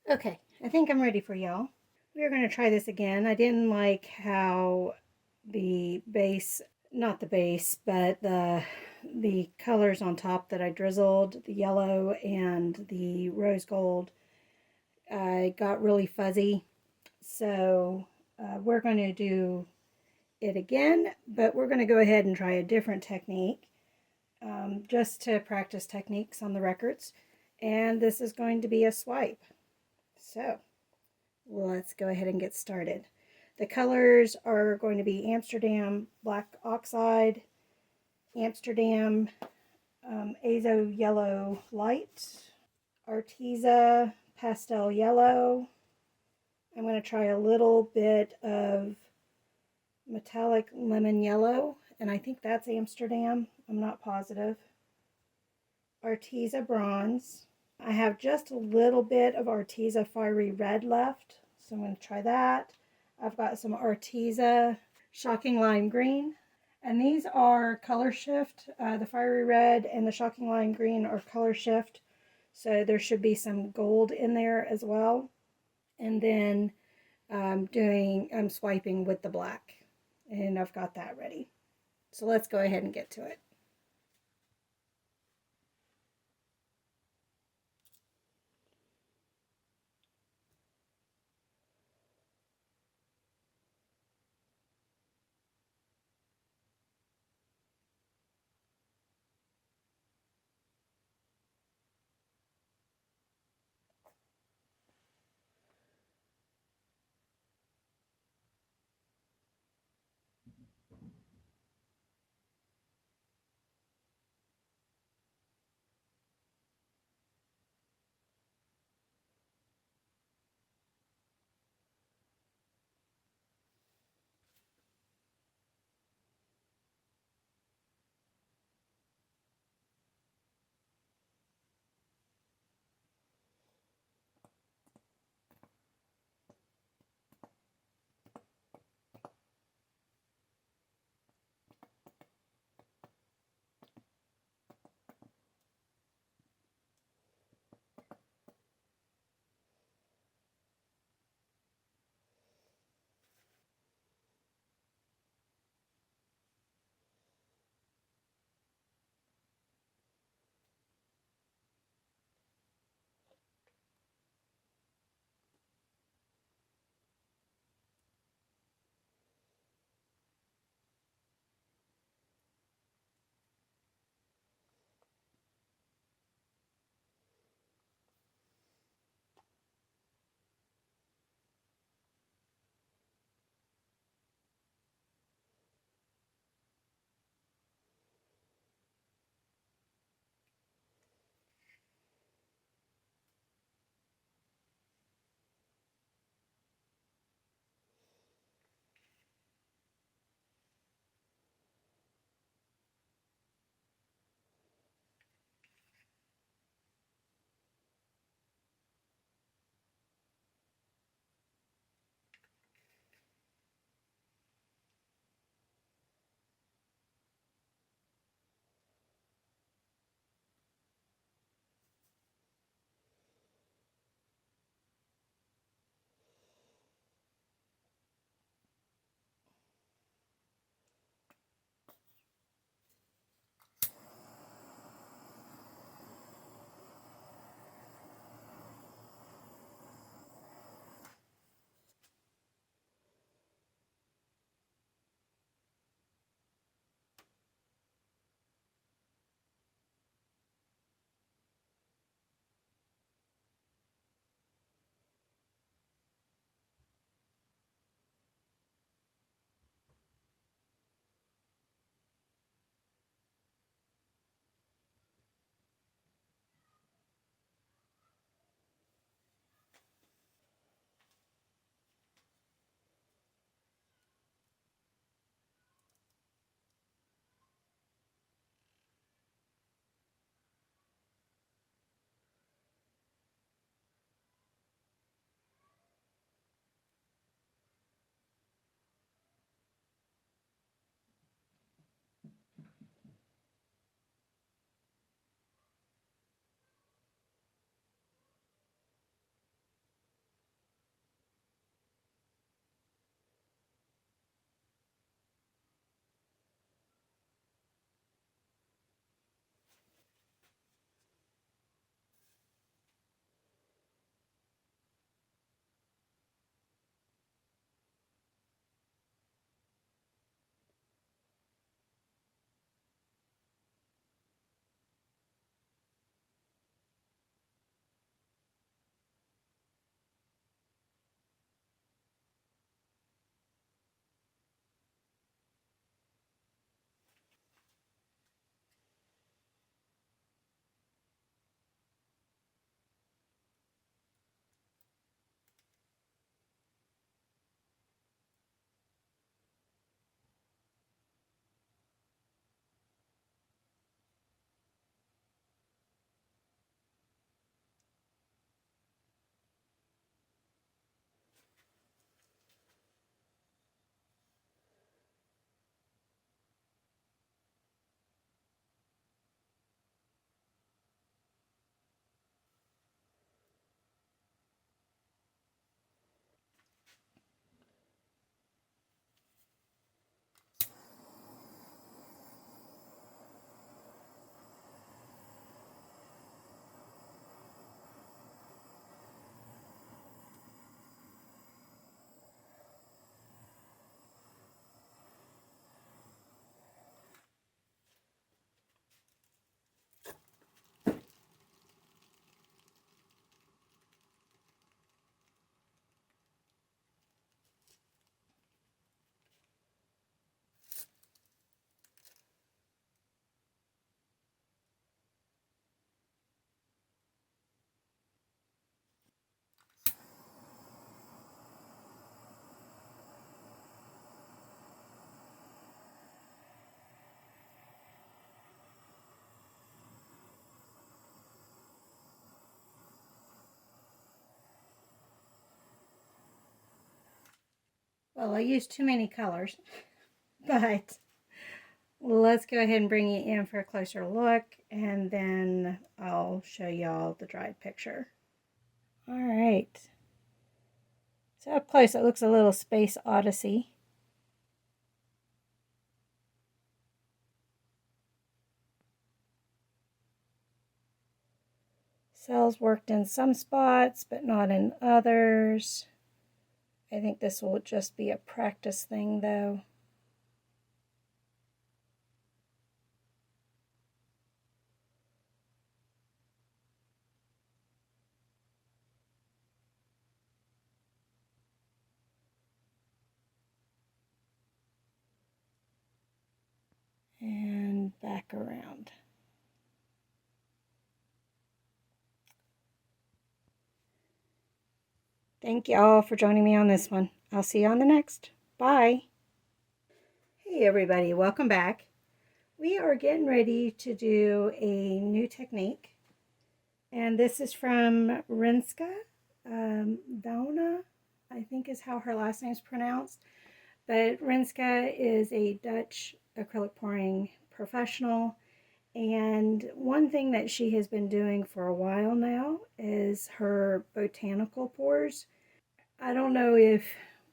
Okay, I think I'm ready for y'all. We're going to try this again. I didn't like how the base, not the base, but the colors on top that I drizzled, the yellow and the rose gold, got really fuzzy. So we're going to do it again, but we're going to go ahead and try a different technique just to practice techniques on the records. And this is going to be a swipe. So let's go ahead and get started. The colors are going to be Amsterdam Black Oxide, Amsterdam Azo Yellow Light, Arteza Pastel Yellow. I'm going to try a little bit of Metallic Lemon Yellow, and I think that's Amsterdam. I'm not positive. Arteza Bronze. I have just a little bit of Arteza Fiery Red left, so I'm going to try that. I've got some Arteza Shocking Lime Green, and these are color shift. The Fiery Red and the Shocking Lime Green are color shift, so there should be some gold in there as well. And then I'm swiping with the black, and I've got that ready. So let's go ahead and get to it. Well, I used too many colors, but let's go ahead and bring you in for a closer look, and then I'll show y'all the dried picture. All right. So up close, it looks a little Space Odyssey. Cells worked in some spots, but not in others. I think this will just be a practice thing, though. And back around. Thank y'all for joining me on this one. I'll see you on the next. Bye. Hey everybody, welcome back. We are getting ready to do a new technique. And this is from Renska Dauna, I think is how her last name is pronounced. But Renska is a Dutch acrylic pouring professional. And one thing that she has been doing for a while now is her botanical pours. I don't know if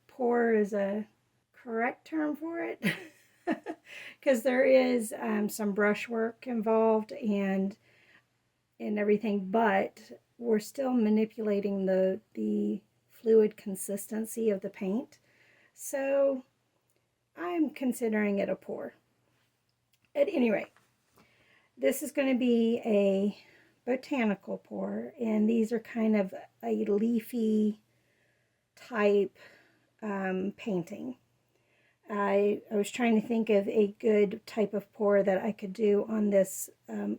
pour is a correct term for it because there is some brushwork involved and everything, but we're still manipulating the fluid consistency of the paint. So I'm considering it a pour. At any rate, this is going to be a botanical pour, and these are kind of a leafy type painting. I was trying to think of a good type of pour that I could do on this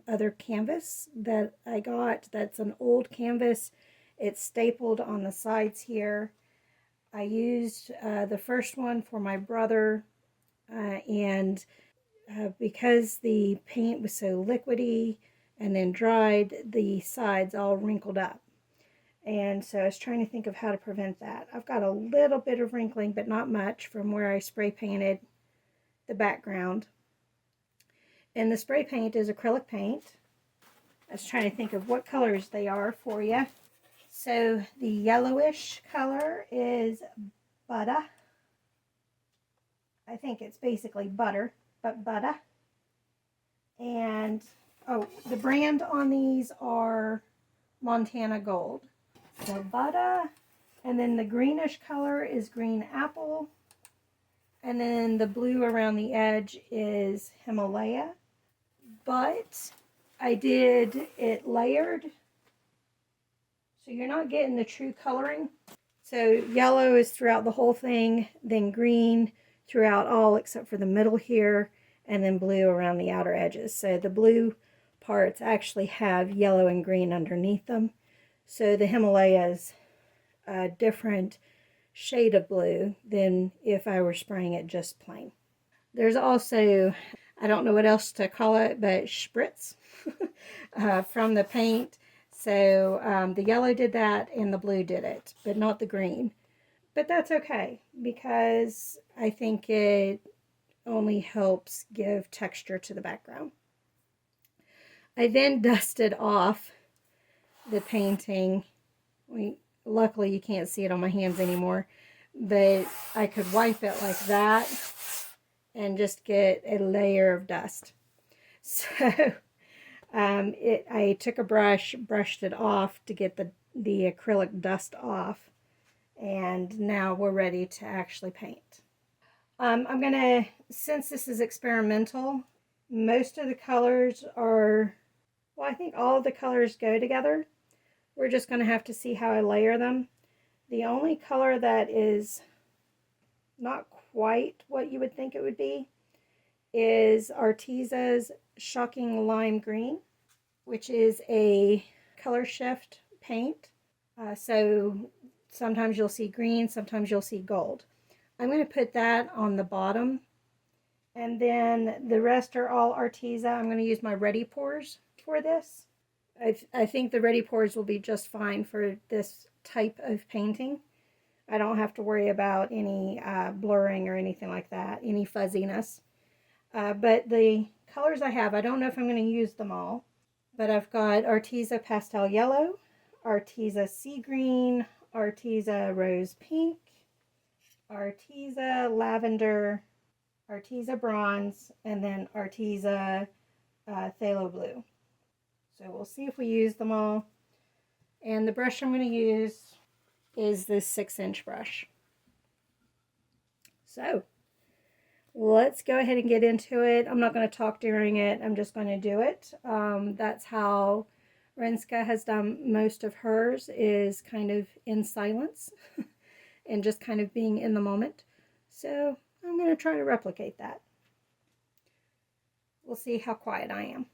other canvas that I got. That's an old canvas. It's stapled on the sides here. I used the first one for my brother, and because the paint was so liquidy and then dried, the sides all wrinkled up. And so I was trying to think of how to prevent that. I've got a little bit of wrinkling, but not much, from where I spray painted the background. And the spray paint is acrylic paint. I was trying to think of what colors they are for you. So the yellowish color is butter. I think it's basically butter, but butter. And, oh, the brand on these are Montana Gold. So butter, and then the greenish color is green apple, and then the blue around the edge is Himalaya. But I did it layered, so you're not getting the true coloring. So yellow is throughout the whole thing, then green throughout all except for the middle here, and then blue around the outer edges. So the blue parts actually have yellow and green underneath them. So the Himalaya is a different shade of blue than if I were spraying it just plain. There's also, I don't know what else to call it, but spritz from the paint. So the yellow did that and the blue did it, but not the green. But that's okay because I think it only helps give texture to the background. I then dusted off the painting. Luckily you can't see it on my hands anymore, but I could wipe it like that and just get a layer of dust. So I took a brush, brushed it off to get the acrylic dust off, and now we're ready to actually paint. I'm gonna, since this is experimental, most of the colors are, well, I think all of the colors go together. We're just going to have to see how I layer them. The only color that is not quite what you would think it would be is Artesa's Shocking Lime Green, which is a color shift paint. So sometimes you'll see green, sometimes you'll see gold. I'm going to put that on the bottom, and then the rest are all Artesa. I'm going to use my Ready Pours for this. I think the Ready Pours will be just fine for this type of painting. I don't have to worry about any blurring or anything like that, any fuzziness. But the colors I have, I don't know if I'm going to use them all, but I've got Arteza Pastel Yellow, Arteza Sea Green, Arteza Rose Pink, Arteza Lavender, Arteza Bronze, and then Arteza Phthalo Blue. So we'll see if we use them all. And the brush I'm going to use is this 6-inch brush. So let's go ahead and get into it. I'm not going to talk during it. I'm just going to do it. That's how Renska has done most of hers, is kind of in silence and just kind of being in the moment. So I'm going to try to replicate that. We'll see how quiet I am.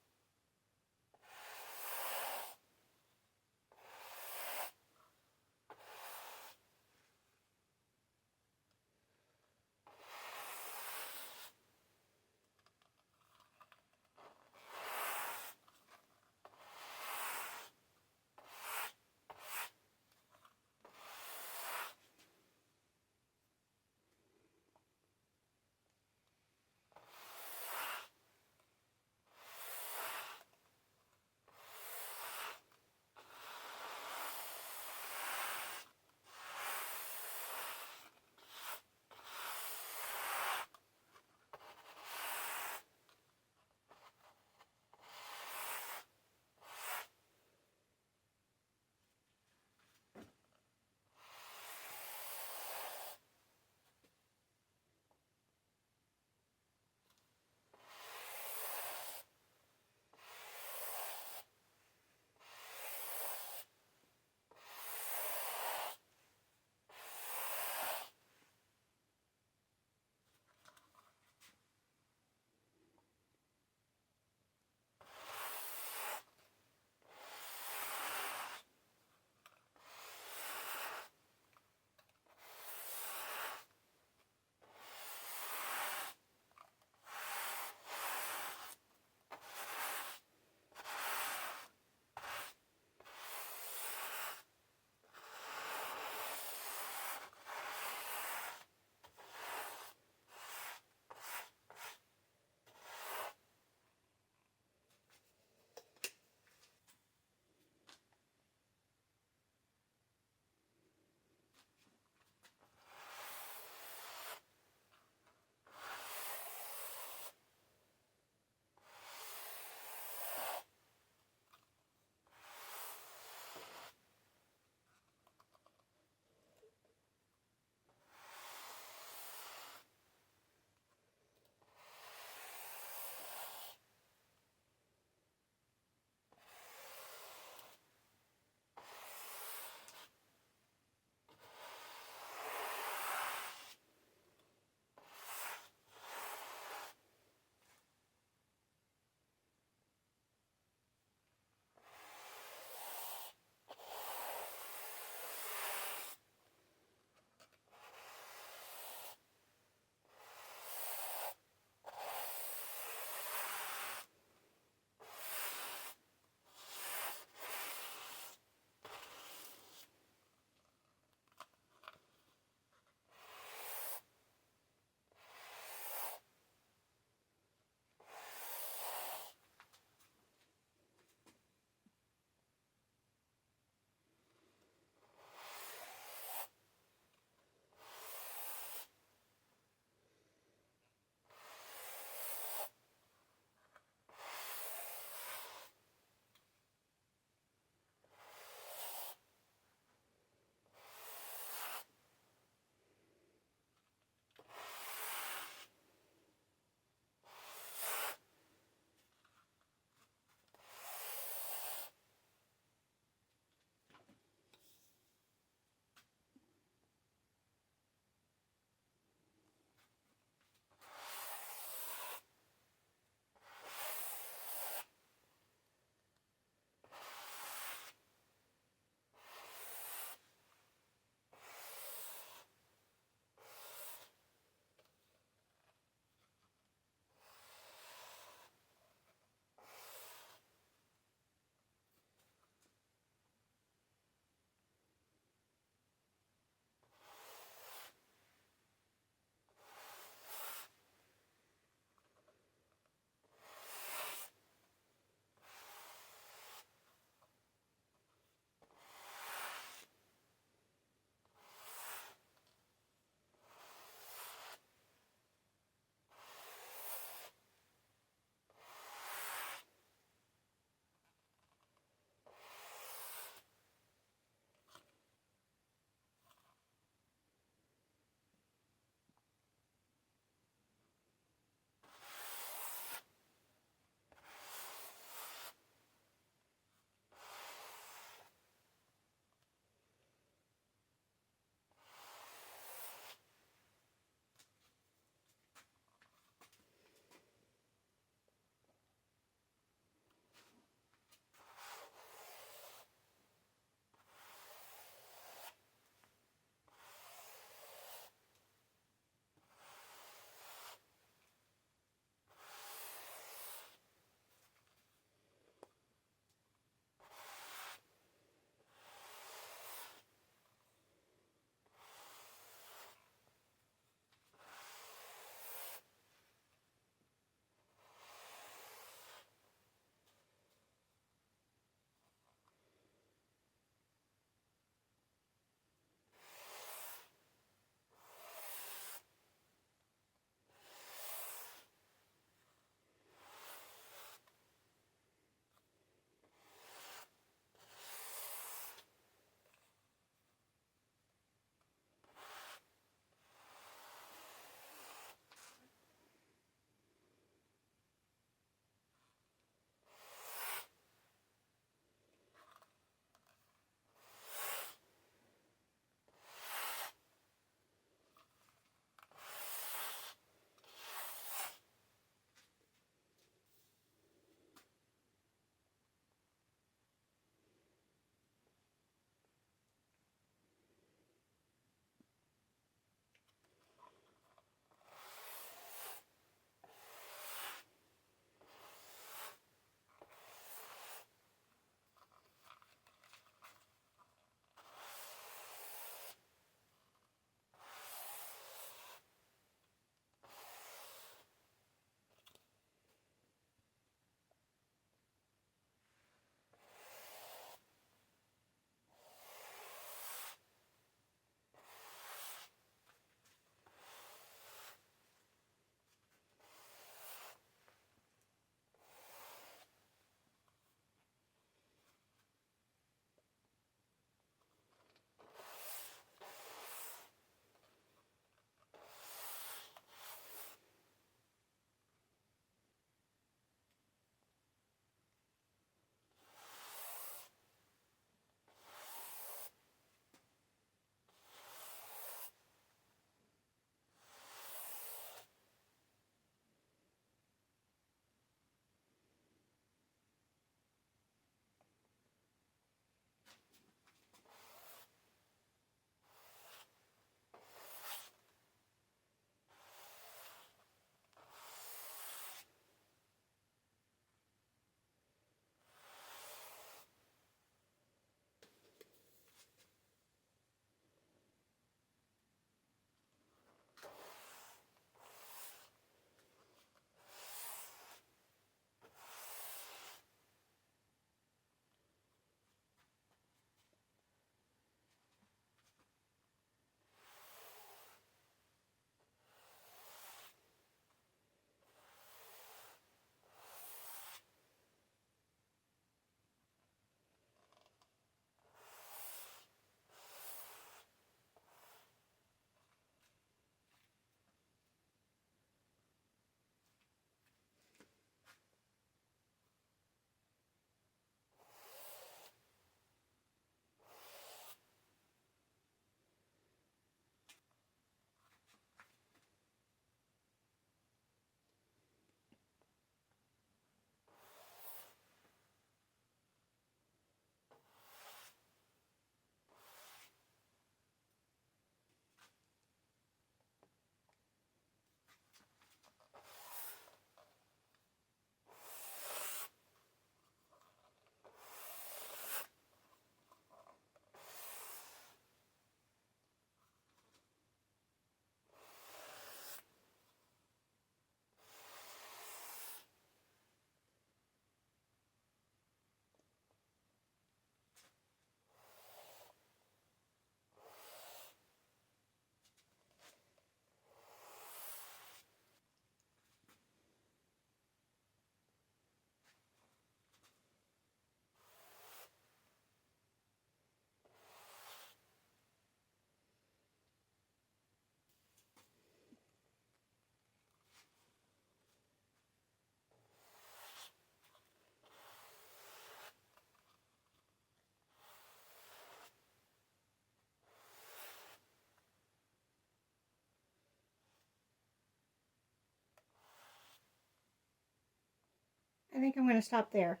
I think I'm going to stop there.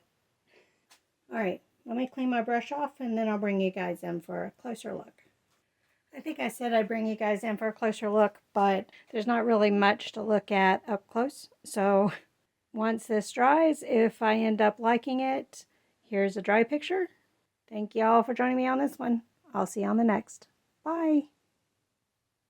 All right, let me clean my brush off and then I'll bring you guys in for a closer look. I think I said I'd bring you guys in for a closer look, but there's not really much to look at up close. So once this dries, if I end up liking it, here's a dry picture. Thank you all for joining me on this one. I'll see you on the next. Bye.